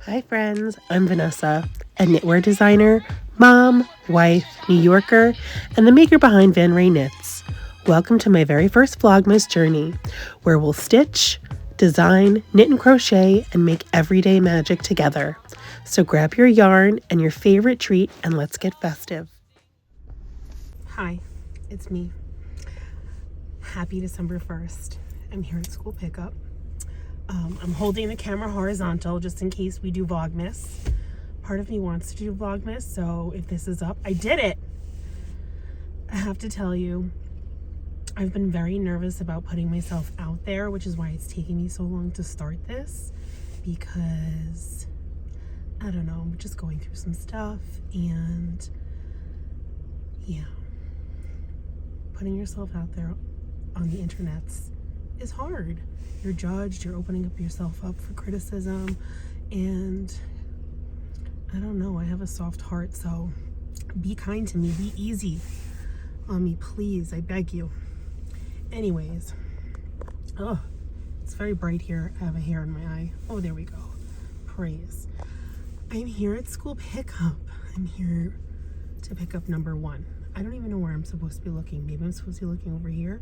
Hi friends, I'm Vanessa, a knitwear designer, mom, wife, New Yorker, and the maker behind Vanrey Knits. Welcome to my very first Vlogmas journey, where we'll stitch, design, knit and crochet, and make everyday magic together. So grab your yarn and your favorite treat and let's get festive. Hi, it's me. Happy December 1st. I'm here at school pickup. I'm holding the camera horizontal just in case we do Vlogmas. Part of me wants to do Vlogmas, so if this is up, I did it! I have to tell you, I've been very nervous about putting myself out there, which is why it's taking me so long to start this, because, I don't know, I'm just going through some stuff, and yeah, putting yourself out there on the internets is hard. You're judged, you're opening up yourself up for criticism, and I don't know, I have a soft heart, so be kind to me, be easy on me, please, I beg you. Anyways, oh, it's very bright here. I have a hair in my eye. Oh, there we go. Praise. I'm here at school pickup. I'm here to pick up number 1. I don't even know where I'm supposed to be looking. Maybe I'm supposed to be looking over here.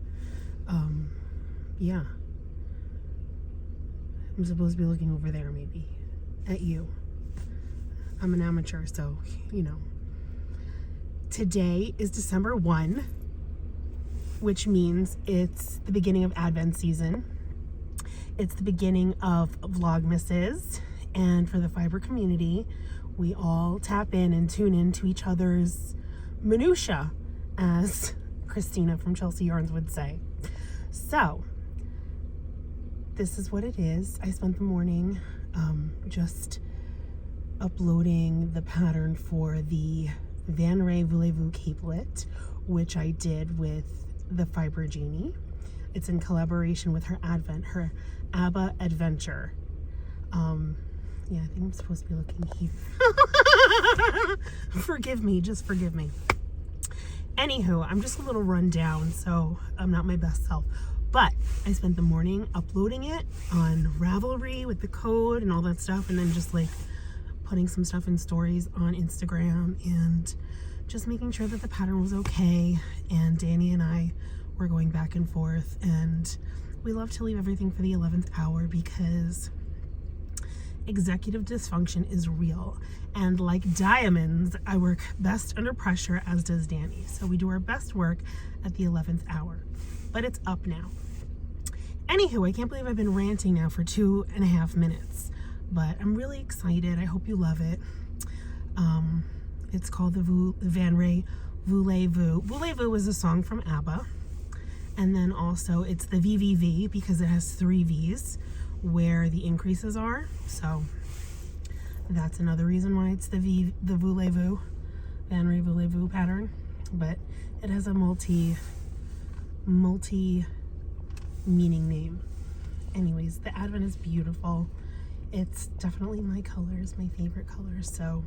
Yeah. I'm supposed to be looking over there, maybe. At you. I'm an amateur, so, you know. Today is December 1, which means it's the beginning of Advent season. It's the beginning of Vlogmases. And for the fiber community, we all tap in and tune in to each other's minutia, as Christina from Chelsea Yarns would say. So, this is what it is. I spent the morning just uploading the pattern for the Vanrey Vlogmas capelet, which I did with the Fiber Genie. It's in collaboration with her ABBA adventure. Yeah, I think I'm supposed to be looking here. Forgive me, just forgive me. Anywho, I'm just a little run down, so I'm not my best self. But I spent the morning uploading it on Ravelry with the code and all that stuff, and then just like putting some stuff in stories on Instagram and just making sure that the pattern was okay. And Danny and I were going back and forth, and we love to leave everything for the 11th hour because executive dysfunction is real. And like diamonds, I work best under pressure, as does Danny. So we do our best work at the 11th hour. But it's up now. Anywho, I can't believe I've been ranting now for 2.5 minutes. But I'm really excited. I hope you love it. It's called the Vanrey Vlogmas. Voulez-vous is a song from ABBA. And then also it's the VVV because it has 3 V's where the increases are. So that's another reason why it's the Voulez-vous, Vanrey Vlogmas pattern. But it has a multi meaning name. Anyways, the Advent is beautiful. It's definitely my colors, my favorite colors. So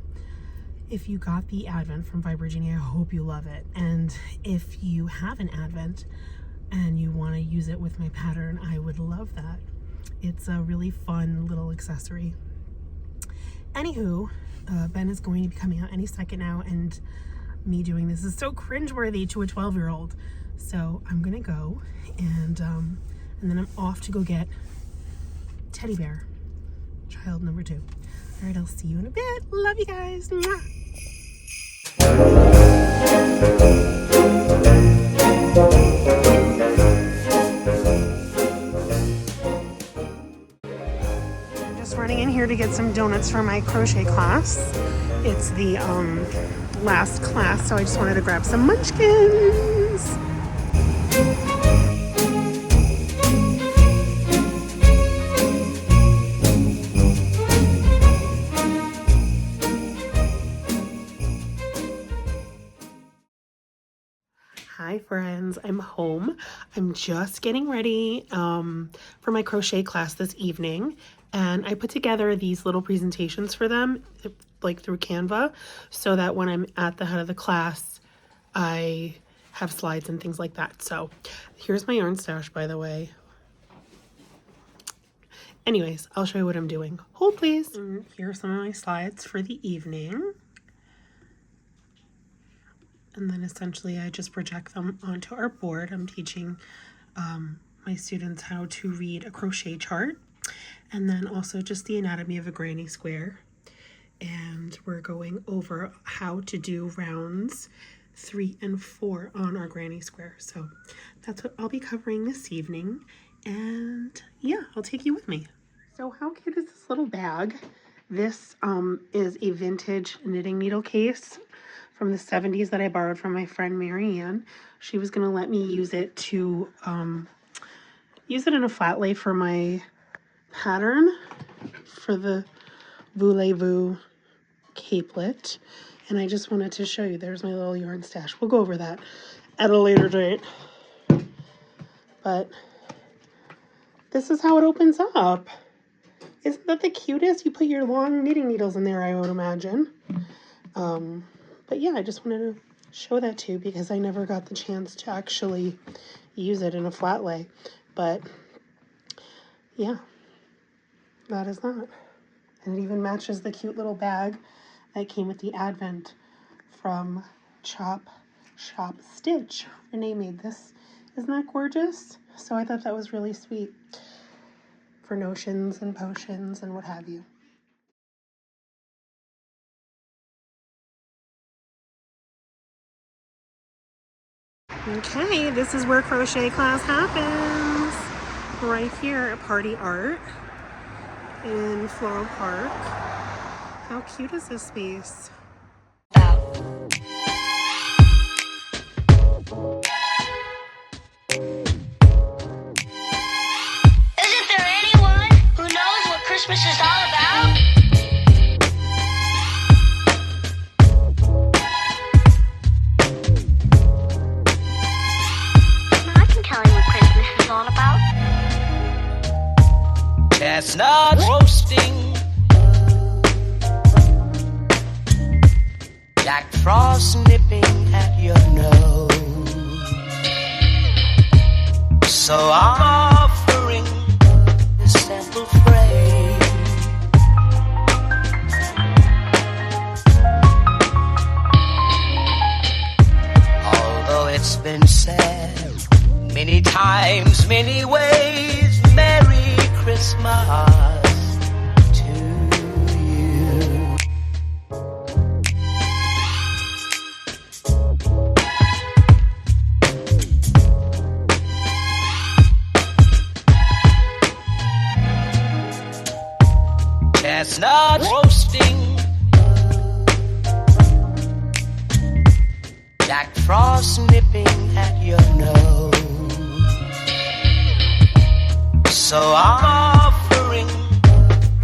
if you got the Advent from Fiber Genie, I hope you love it. And if you have an Advent and you want to use it with my pattern, I would love that. It's a really fun little accessory. Anywho, Ben is going to be coming out any second now, and me doing this is so cringeworthy to a 12-year-old. So I'm gonna go, and then I'm off to go get Teddy Bear, child number 2. All right, I'll see you in a bit. Love you guys. Mwah. I'm just running in here to get some donuts for my crochet class. It's the last class, so I just wanted to grab some munchkins. Hi friends, I'm home. I'm just getting ready for my crochet class this evening, and I put together these little presentations for them like through Canva so that when I'm at the head of the class I have slides and things like that. So here's my yarn stash, by the way. Anyways, I'll show you what I'm doing. Hold please. And here are some of my slides for the evening. And then essentially I just project them onto our board. I'm teaching my students how to read a crochet chart, and then also just the anatomy of a granny square. And we're going over how to do rounds 3 and 4 on our granny square. So that's what I'll be covering this evening. And yeah, I'll take you with me. So how cute is this little bag? This is a vintage knitting needle case from the 70s that I borrowed from my friend Marianne. She was going to let me use it to use it in a flat lay for my pattern for the Voulez-Vous capelet. And I just wanted to show you, there's my little yarn stash. We'll go over that at a later date. But this is how it opens up. Isn't that the cutest? You put your long knitting needles in there, I would imagine. But yeah, I just wanted to show that to you because I never got the chance to actually use it in a flat lay. But yeah, that is that. And it even matches the cute little bag that came with the Advent from Chop Shop Stitch. Renee made this. Isn't that gorgeous? So I thought that was really sweet for notions and potions and what have you. Okay, this is where crochet class happens. Right here at Party Art in Floral Park. How cute is this space? Isn't there anyone who knows what Christmas is all about? I can tell you what Christmas is all about. Chestnuts roasting, Jack Frost nipping at your nose. So I'm offering this simple phrase. Although it's been said many times, many ways, Merry Christmas to you. Chestnut roasting, Jack Frost nipping at your nose. So I'm offering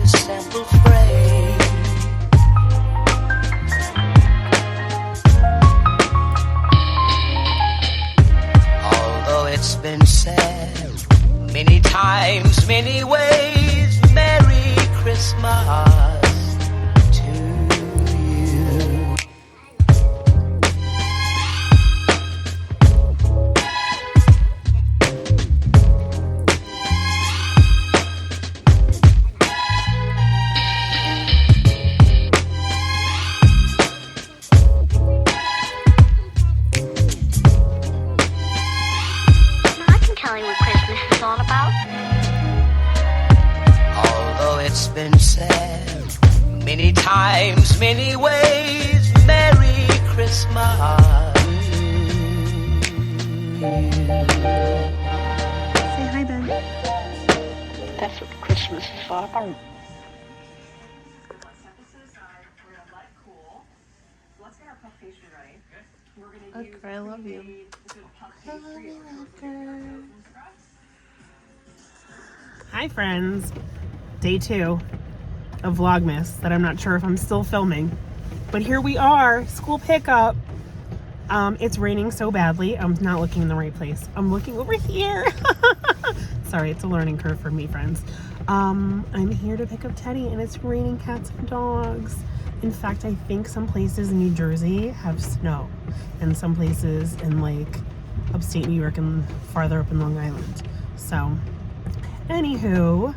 a simple phrase. Although it's been said many times, many ways, Merry Christmas to you. I can tell you what Christmas is all about. Although it's been said many times, many ways, Merry Christmas. Say hi, Ben. That's what Christmas is all about. Okay, I love you. Hi friends, day 2 of Vlogmas that I'm not sure if I'm still filming, but here we are, school pickup. It's raining so badly, I'm not looking in the right place. I'm looking over here. Sorry, it's a learning curve for me, friends. I'm here to pick up Teddy and it's raining cats and dogs. In fact, I think some places in New Jersey have snow and some places in like upstate New York and farther up in Long Island. So, anywho,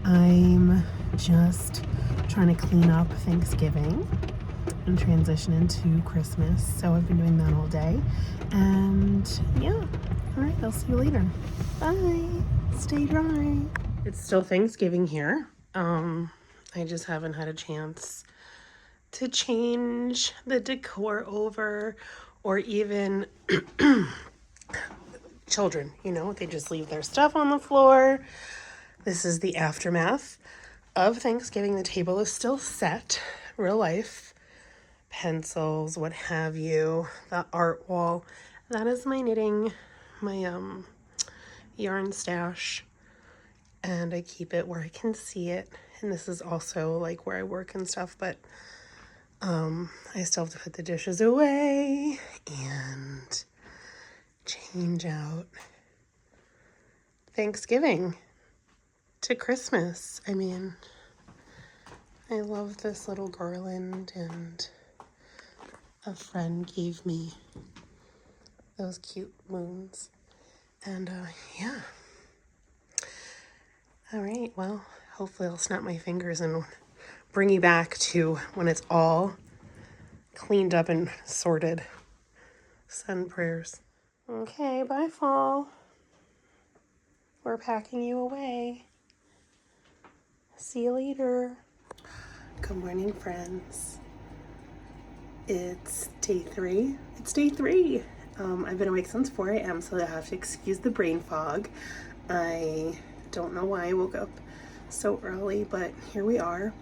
I'm just trying to clean up Thanksgiving and transition into Christmas. So I've been doing that all day. And yeah, all right, I'll see you later. Bye. Stay dry. It's still Thanksgiving here. I just haven't had a chance to change the decor over, or even children, you know, they just leave their stuff on the floor. This is the aftermath of Thanksgiving. The table is still set, real life, pencils, what have you, the art wall. That is my knitting, my yarn stash, and I keep it where I can see it. And this is also like where I work and stuff, but I still have to put the dishes away and change out Thanksgiving to Christmas. I mean, I love this little garland, and a friend gave me those cute moons. And yeah. All right, well, hopefully I'll snap my fingers and bring you back to when it's all cleaned up and sorted. Send prayers. Okay, bye, fall. We're packing you away. See you later. Good morning, friends. It's day 3. It's day 3. I've been awake since 4 a.m., so I have to excuse the brain fog. I don't know why I woke up so early, but here we are.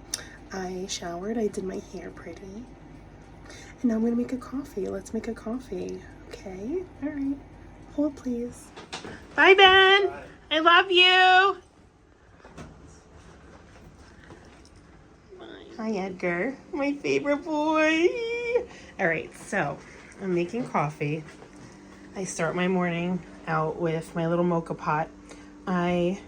I showered, I did my hair pretty, and now I'm gonna make a coffee. Let's make a coffee, okay? All right, hold please. Bye, Ben. Bye. I love you. Hi, Edgar, my favorite boy. All right, so I'm making coffee. I start my morning out with my little mocha pot. I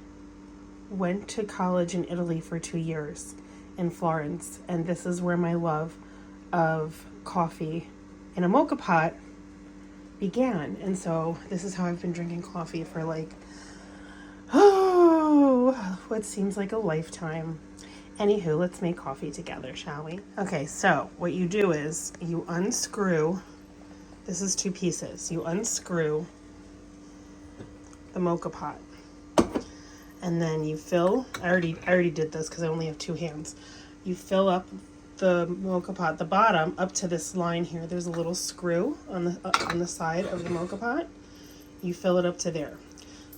went to college in Italy for 2 years in Florence, and this is where my love of coffee in a mocha pot began. And so this is how I've been drinking coffee for like, what seems like a lifetime. Anywho, let's make coffee together, shall we? Okay, so what you do is you unscrew, this is 2 pieces, you unscrew the mocha pot. And then you fill, I already did this because I only have 2 hands. You fill up the mocha pot, the bottom, up to this line here. There's a little screw on the side of the mocha pot. You fill it up to there.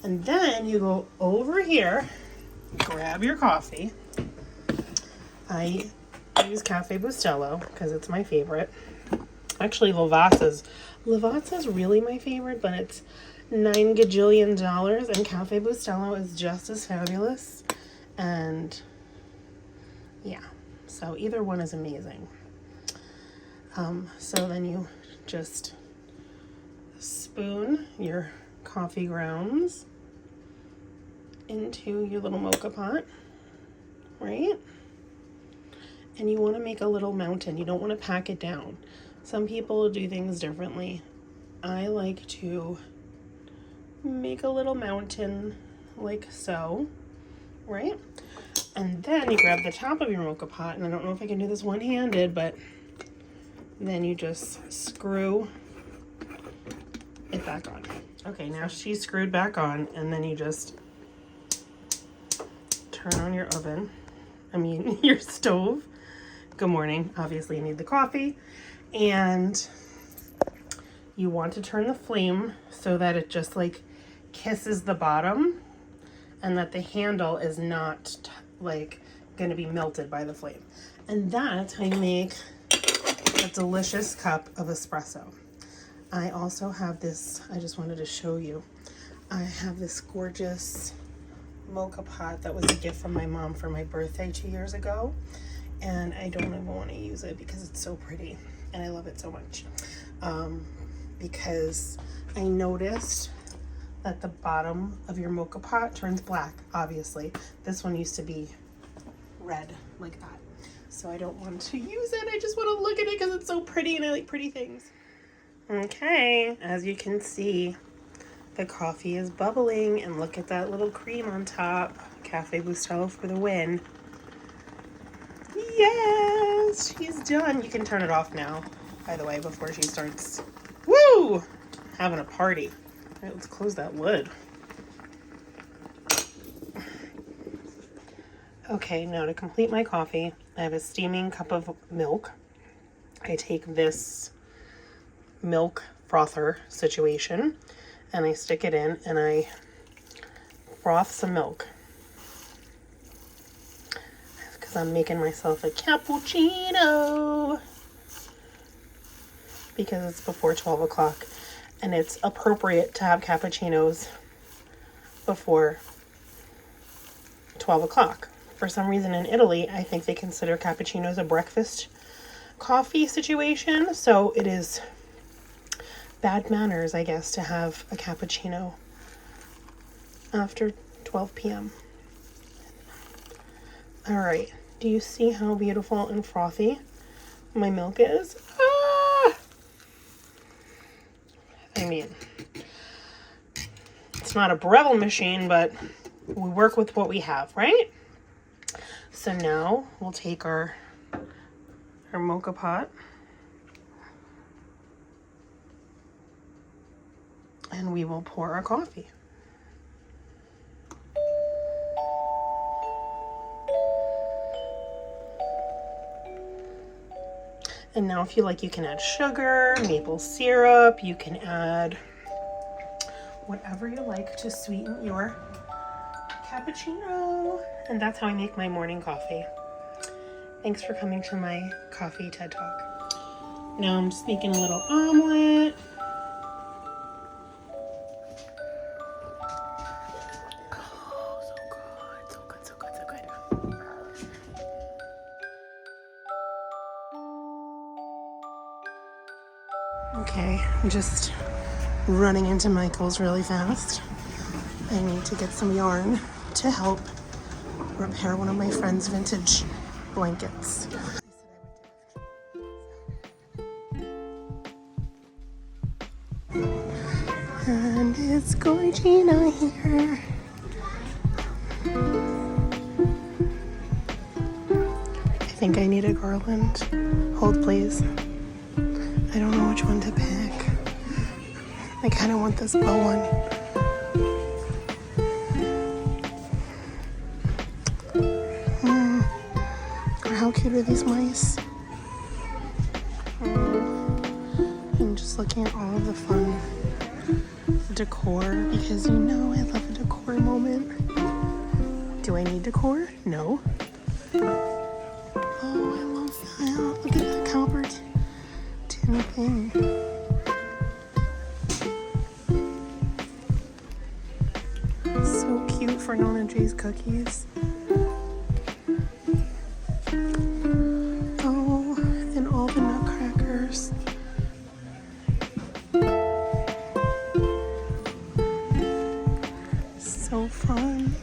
And then you go over here, grab your coffee. I use Cafe Bustelo because it's my favorite. Actually, Lavazza's really my favorite, but it's $9 gajillion, and Cafe Bustelo is just as fabulous. And yeah, so either one is amazing. So then you just spoon your coffee grounds into your little mocha pot, right? And you want to make a little mountain. You don't want to pack it down. Some people do things differently. I like to make a little mountain like so, right? And then you grab the top of your mocha pot, and I don't know if I can do this one-handed, but then you just screw it back on. Okay, now she's screwed back on, and then you just turn on your oven. Your stove. Good morning. Obviously, you need the coffee. And you want to turn the flame so that it just like kisses the bottom, and that the handle is not like going to be melted by the flame. And that's how you make a delicious cup of espresso. I also have this, I just wanted to show you. I have this gorgeous mocha pot that was a gift from my mom for my birthday 2 years ago. And I don't even want to use it because it's so pretty and I love it so much. Because I noticed that the bottom of your mocha pot turns black, obviously. This one used to be red like that. So I don't want to use it. I just want to look at it because it's so pretty and I like pretty things. Okay, as you can see, the coffee is bubbling and look at that little cream on top. Cafe Bustelo for the win. Yes, she's done. You can turn it off now, by the way, before she starts, woo, having a party. All right, let's close that lid. Okay, now to complete my coffee, I have a steaming cup of milk. I take this milk frother situation and I stick it in and I froth some milk because I'm making myself a cappuccino because it's before 12 o'clock and it's appropriate to have cappuccinos before 12 o'clock. For some reason in Italy, I think they consider cappuccinos a breakfast coffee situation, so it is bad manners, I guess, to have a cappuccino after 12 p.m. All right, do you see how beautiful and frothy my milk is? Ah! I mean, it's not a Breville machine, but we work with what we have, right? So now we'll take our mocha pot and we will pour our coffee. And now if you like, you can add sugar, maple syrup, you can add whatever you like to sweeten your cappuccino. And that's how I make my morning coffee. Thanks for coming to my coffee TED Talk. Now I'm just making a little omelet. Oh, so good, so good, so good, so good. Okay, I'm just running into Michael's really fast. I need to get some yarn to help repair one of my friend's vintage blankets. And it's Gorgina here. I think I need a garland. Hold please. I don't know which one to pick. I kind of want this bow one. How cute are these mice? I'm just looking at all of the fun decor because you know I love a decor moment. Do I need decor? No. Oh, I love that. Look at that cowbird tin thing. So cute for Nonna J's cookies. So fun.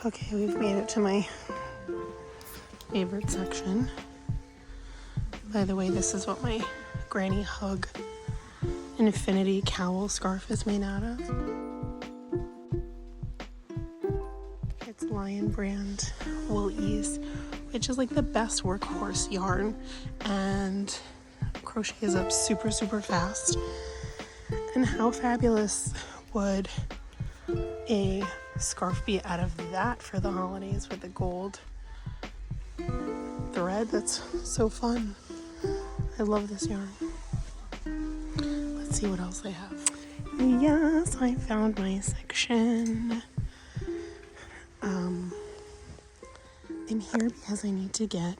Okay, we've made it to my favorite section. By the way, this is what my Granny Hug Infinity Cowl scarf is made out of. It's Lion brand wool ease which is like the best workhorse yarn, and crochets up super, super fast. And how fabulous would a scarf be out of that for the holidays with the gold thread? That's so fun. I love this yarn. Let's see what else they have. Yes, I found my section. I'm here because I need to get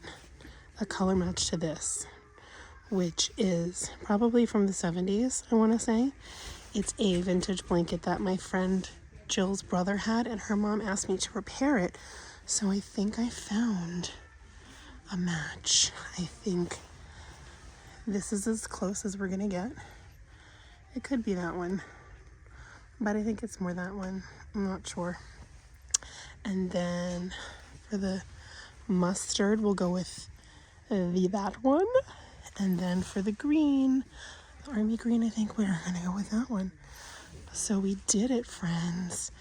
a color match to this, which is probably from the 70s, I want to say. It's a vintage blanket that my friend Jill's brother had, and her mom asked me to repair it. So I think I found a match. I think this is as close as we're gonna get. It could be that one, but I think it's more that one. I'm not sure. And then for the mustard, we'll go with that one. And then for the green, the army green, I think we're gonna go with that one. So we did it, friends.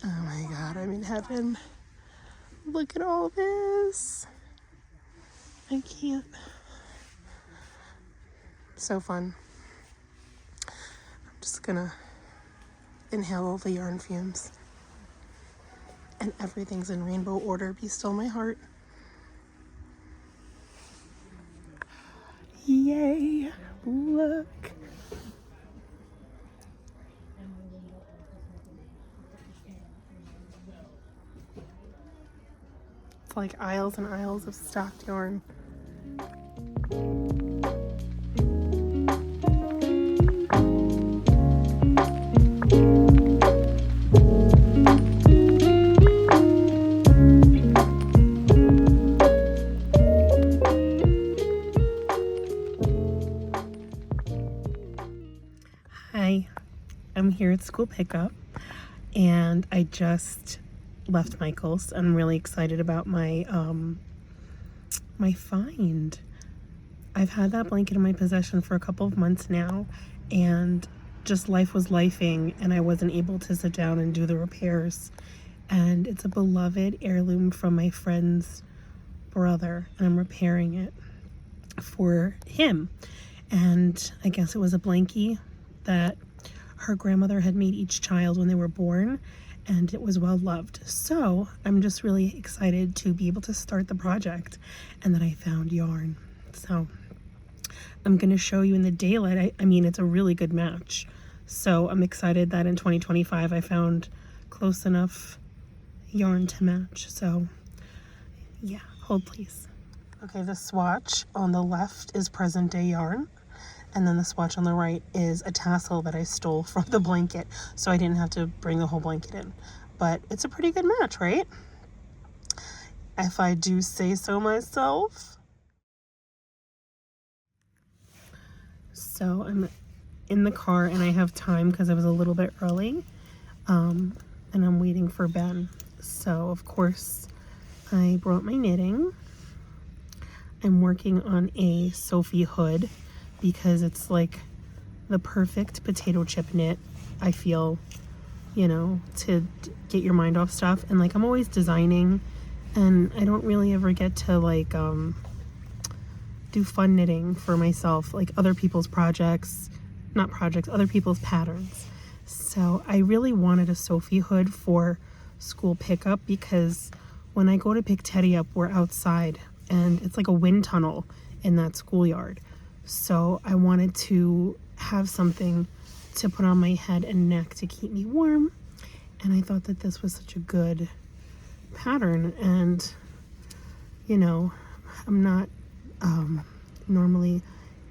Oh my God, I'm in heaven. Look at all this. I can't. So fun. I'm just gonna inhale all the yarn fumes. And everything's in rainbow order. Be still my heart. Yay! Look. It's like aisles and aisles of stocked yarn. Hi, I'm here at school pickup, and I just left Michael's. I'm really excited about my my find. I've had that blanket in my possession for a couple of months now, and just life was lifing, and I wasn't able to sit down and do the repairs. And it's a beloved heirloom from my friend's brother, and I'm repairing it for him. And I guess it was a blankie that her grandmother had made each child when they were born, and it was well loved. So I'm just really excited to be able to start the project, and that I found yarn. So I'm going to show you in the daylight. I mean, it's a really good match. So I'm excited that in 2025 I found close enough yarn to match. So yeah, hold please. Okay, the swatch on the left is present day yarn, and then the swatch on the right is a tassel that I stole from the blanket, so I didn't have to bring the whole blanket in. But it's a pretty good match, right? If I do say so myself. So I'm in the car and I have time because I was a little bit early, and I'm waiting for Ben. So of course I brought my knitting. I'm working on a Sophie hood because it's like the perfect potato chip knit, I feel, you know, to get your mind off stuff. And like, I'm always designing, and I don't really ever get to like do fun knitting for myself, like other people's projects, not projects, other people's patterns. So I really wanted a Sophie hood for school pickup because when I go to pick Teddy up, we're outside and it's like a wind tunnel in that schoolyard. So I wanted to have something to put on my head and neck to keep me warm. And I thought that this was such a good pattern. And, you know, I'm not normally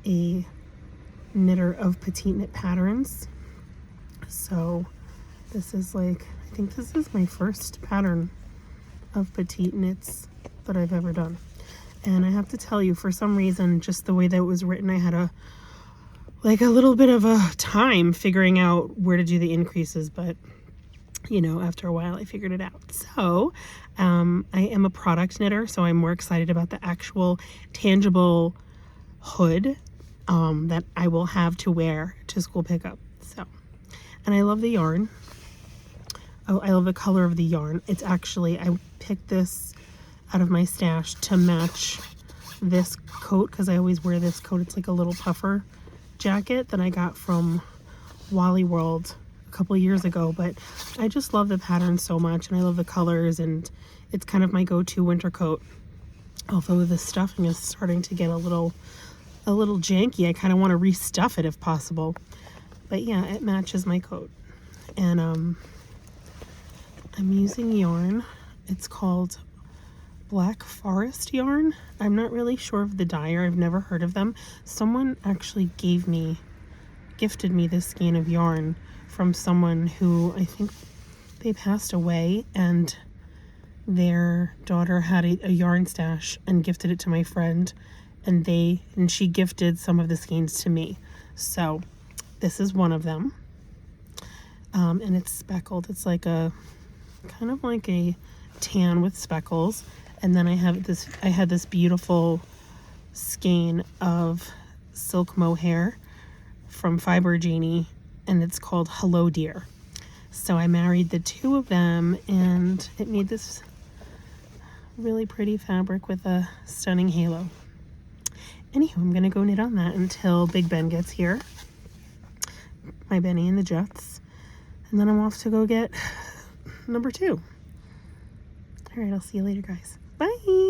a knitter of petite knit patterns. So this is like, I think this is my first pattern of petite knits that I've ever done. And I have to tell you, for some reason, just the way that it was written, I had a little bit of a time figuring out where to do the increases, but you know, after a while I figured it out. So I am a product knitter, so I'm more excited about the actual tangible hood that I will have to wear to school pickup. So, and I love the yarn. Oh, I love the color of the yarn. It's actually, I picked this out of my stash to match this coat, because I always wear this coat. It's like a little puffer jacket that I got from Wally World a couple of years ago, but I just love the pattern so much, and I love the colors, and it's kind of my go-to winter coat. Although the stuffing is starting to get a little janky. I kind of want to restuff it if possible, but yeah, it matches my coat. And I'm using yarn. It's called Black Forest yarn. I'm not really sure of the dyer. I've never heard of them. Someone actually gifted me this skein of yarn from someone who, I think they passed away, and their daughter had a yarn stash and gifted it to my friend, and she gifted some of the skeins to me. So this is one of them, and it's speckled. It's like a kind of like a tan with speckles. And then I had this beautiful skein of silk mohair from Fiber Genie, and it's called Hello Dear. So I married the two of them, and it made this really pretty fabric with a stunning halo. Anywho, I'm gonna go knit on that until Big Ben gets here, my Benny and the Jets, and then I'm off to go get number 2. All right, I'll see you later, guys. Bye. Isn't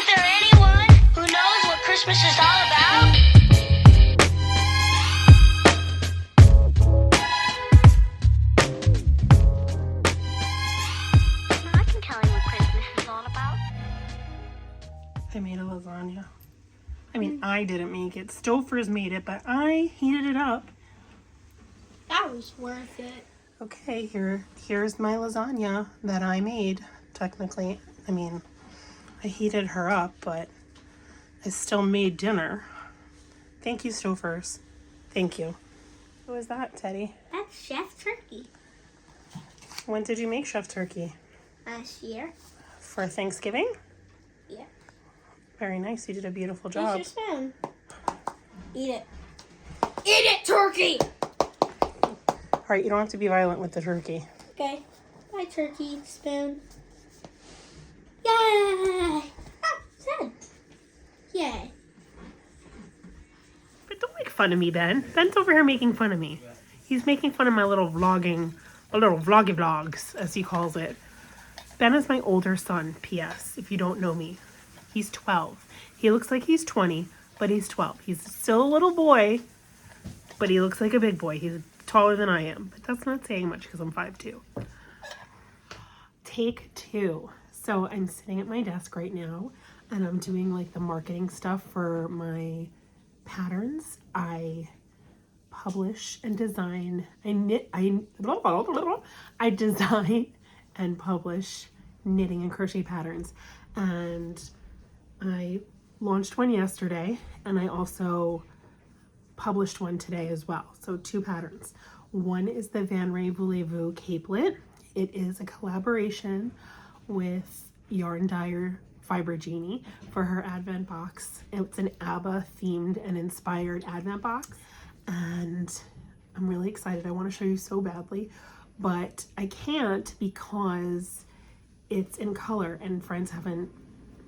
there anyone who knows what Christmas is all about? I can tell you what Christmas is all about. I made a lasagna. I mean, I didn't make it. Stouffer's made it, but I heated it up. That was worth it. Okay, here's my lasagna that I made, technically. I mean, I heated her up, but I still made dinner. Thank you, Stouffer's. Thank you. What was that, Teddy? That's chef turkey. When did you make chef turkey? Last year. For Thanksgiving? Yeah. Very nice. You did a beautiful Here's job. your spoon. Eat it. Eat it, turkey! All right, you don't have to be violent with the turkey. Okay. Bye, turkey. Spoon. Yay! Ah, sad. Yay. But don't make fun of me, Ben. Ben's over here making fun of me. He's making fun of my little vlogging, vloggy vlogs, as he calls it. Ben is my older son, P.S., if you don't know me. He's 12. He looks like he's 20, but he's 12. He's still a little boy, but he looks like a big boy. He's taller than I am, but that's not saying much because I'm 5'2". Take 2. So I'm sitting at my desk right now, and I'm doing like the marketing stuff for my patterns. I publish and design. I design and publish knitting and crochet patterns, and I launched one yesterday, and I also published one today as well. So 2 patterns. One is the Vanrey Vlogmas capelet. It is a collaboration with yarn dyer Fiber Genie for her advent box. It's an ABBA themed and inspired advent box, and I'm really excited. I want to show you so badly, but I can't because it's in color and friends haven't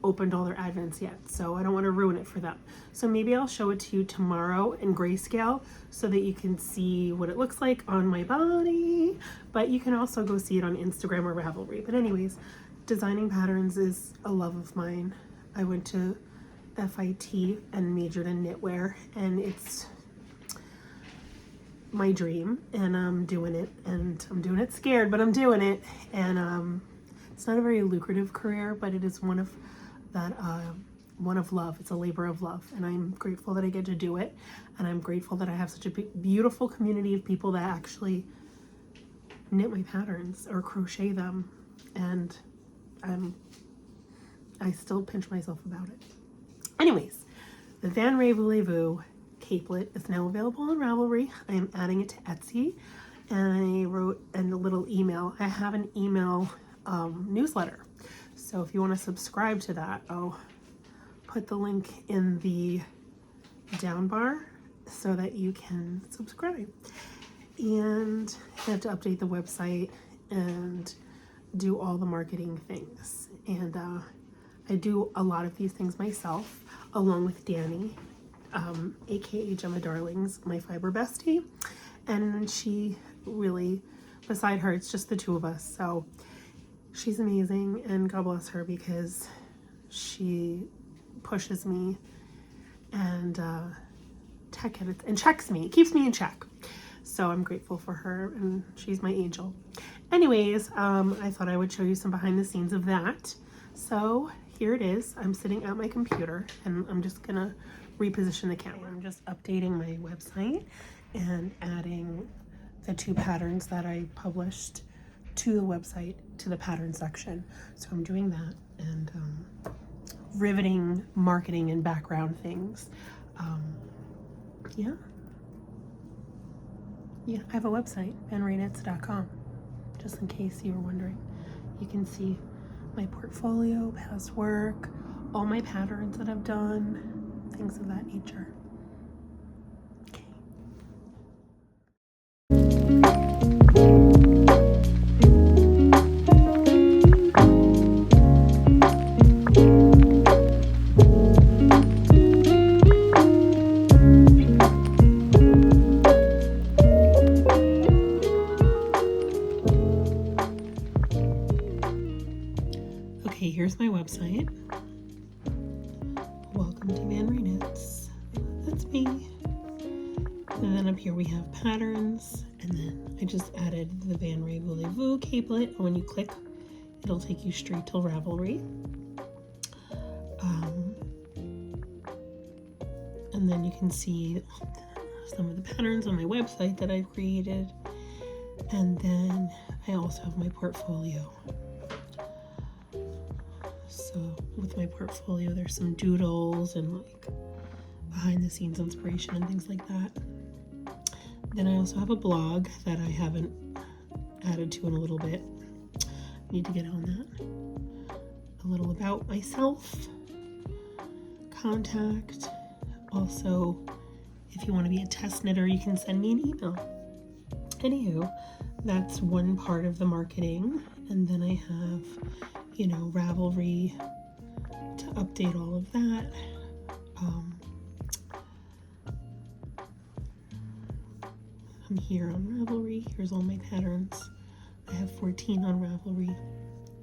opened all their advents yet, so I don't want to ruin it for them. So maybe I'll show it to you tomorrow in grayscale so that you can see what it looks like on my body, but you can also go see it on Instagram or Ravelry. But anyways, designing patterns is a love of mine. I went to FIT and majored in knitwear, and it's my dream, and I'm doing it, and I'm doing it scared, but I'm doing it. And it's not a very lucrative career, but it is one of love. It's a labor of love, and I'm grateful that I get to do it, and I'm grateful that I have such a beautiful community of people that actually knit my patterns or crochet them, and I still pinch myself about it. Anyways, the Vanrey Vlogmas capelet is now available on Ravelry. I am adding it to Etsy, and I wrote a little email. I have an email newsletter, so if you want to subscribe to that, I'll put the link in the down bar so that you can subscribe. And I have to update the website and do all the marketing things. And I do a lot of these things myself, along with Danny, aka Gemma Darlings, my fiber bestie. And she really, beside her, it's just the two of us. So she's amazing, and God bless her, because she pushes me and and checks me, keeps me in check. So I'm grateful for her, and she's my angel. Anyways, I thought I would show you some behind the scenes of that. So here it is. I'm sitting at my computer, and I'm just gonna reposition the camera. I'm just updating my website and adding the 2 patterns that I published to the website, to the pattern section. So I'm doing that, and riveting marketing and background things. Yeah, I have a website, vanreyknits.com, just in case you were wondering. You can see my portfolio, past work, all my patterns that I've done, things of that nature. Okay. Okay, here's my website. Welcome to Vanrey Knits. That's me. And then up here we have patterns, and then I just added the Vanrey Vlogmas capelet. And when you click, it'll take you straight to Ravelry. And then you can see some of the patterns on my website that I've created. And then I also have my portfolio. So with my portfolio, there's some doodles and like behind the scenes inspiration and things like that. Then I also have a blog that I haven't added to in a little bit. Need to get on that. A little about myself, contact. Also, if you want to be a test knitter, you can send me an email. Anywho, that's one part of the marketing. And then I have, you know, Ravelry to update all of that. I'm here on Ravelry. Here's all my patterns. I have 14 on Ravelry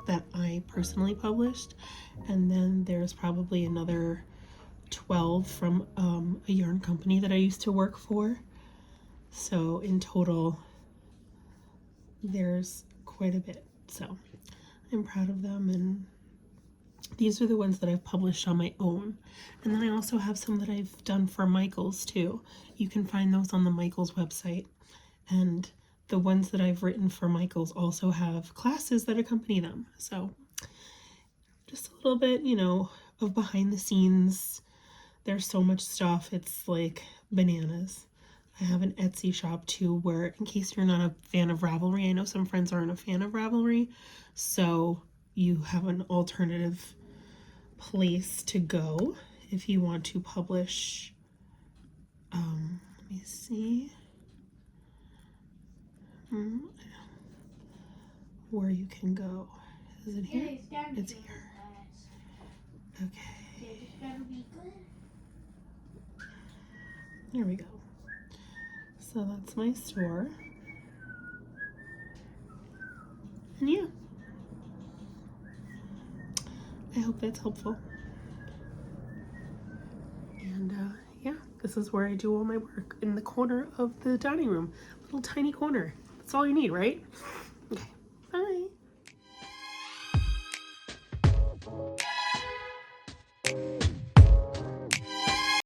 that I personally published, and then there's probably another 12 from a yarn company that I used to work for. So in total, there's quite a bit. So I'm proud of them, and these are the ones that I've published on my own. And then I also have some that I've done for Michaels too. You can find those on the Michaels website. And the ones that I've written for Michaels also have classes that accompany them. So just a little bit, you know, of behind the scenes. There's so much stuff. It's like bananas. I have an Etsy shop too, where in case you're not a fan of Ravelry, I know some friends aren't a fan of Ravelry, so you have an alternative place to go if you want to publish. Let me see where you can go. Is it here? It's here. Okay. There we go. So that's my store. And yeah. I hope that's helpful. And yeah, this is where I do all my work, in the corner of the dining room. Little tiny corner. That's all you need, right? Okay.